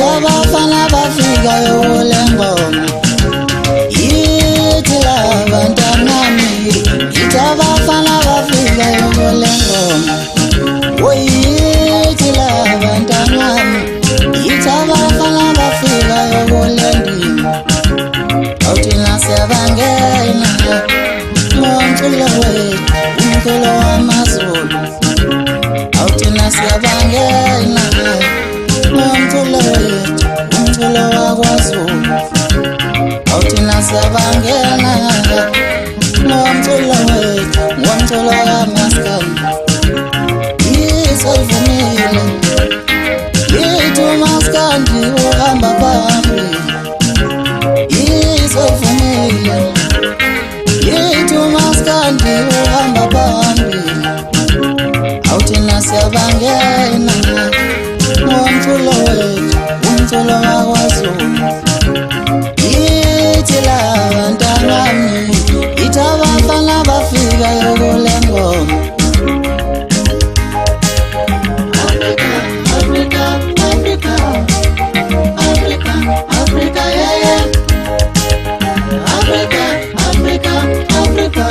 Abafana bafika yolengoma yithi labantanami yithi abafana bafika yolengoma yithi labantanami yithi abafana bafika yolendima awuthi nasiyabangena ngomculo wethu umculo wamaZulu awuthi nasiyabangena ngomculo wethu umculo wakwaZulu awuthi nasiyabangena ngomculo wethu ngomculo kamaskandi yisoyivumile yithi umaskandi uhamba phambili yisoyivumile yithi umaskandi uhamba phambili awuthi nasiyabangena ngomculo wethu umculo wakwaZulu yithi labantanami yithi abafana bafika yokule ngoma Africa, Africa, Africa, Africa, yeah, yeah. Africa, Africa, Africa,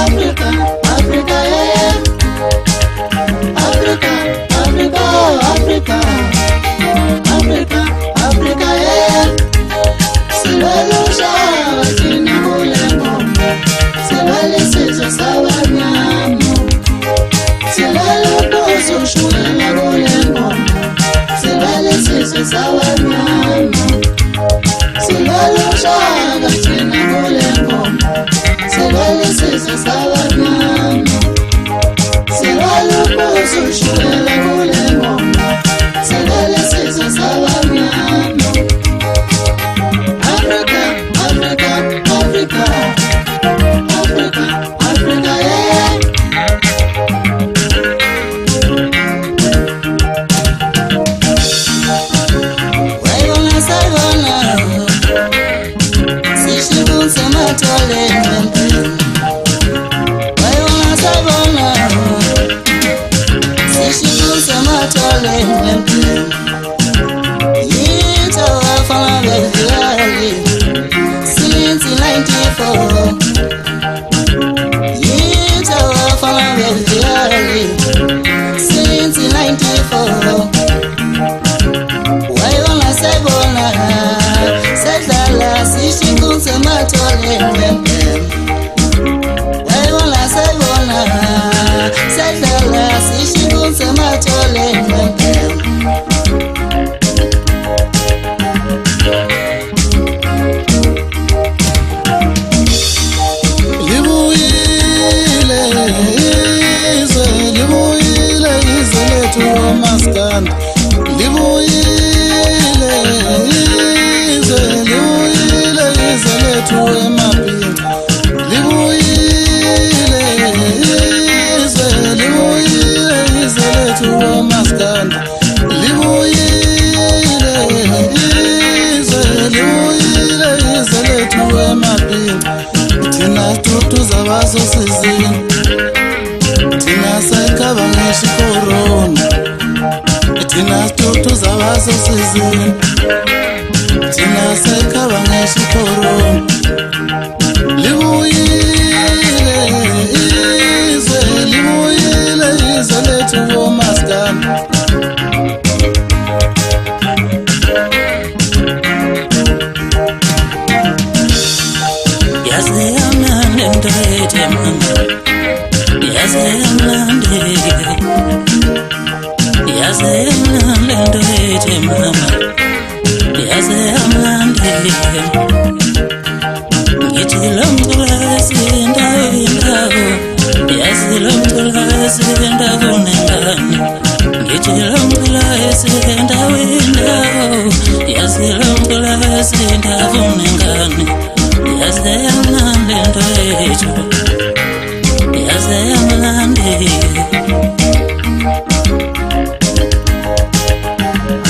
Africa, Africa, yeah, yeah. Africa, Africa, Africa, Africa, Africa, yeah. Sibalusha thina kule ngoma, sibalisizo sabanyama, sibalubuzo ushukela kule ngoma, sibalisizo sabanyama, sibalusha thina kule ngoma, sibalisizo sabanyama, sibalubuzo ushukela kule ngoma, sibalisizo sabanyama. Africa, Africa, Africa, Africa, Africa, yeah. Wayibona sayibona sishibunze mathole ngempela wayibona sayibona sishibunze mathole ngempela yithi abafana beviyali since 94 yithi abafana beviyali since 94 wayibona sayibona sedlala sishibunze mathole ngempela wayibona sayibona sedlala sishibunze mathole ngempela Maskandi libuyile izwe lethu emapinga libuyile izwe lethu Maskandi libuyile izwe lethu emapinga thina tutuza basosizini thina sayikhaba ngeshikorona thina tutuza basosizini thina sayikhaba ngeshikorona libuyile izwe lethu Maskandi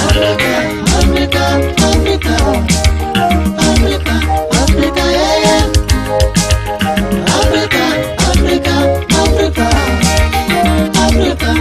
Africa, Africa, Africa, Africa, yeah, yeah. Africa.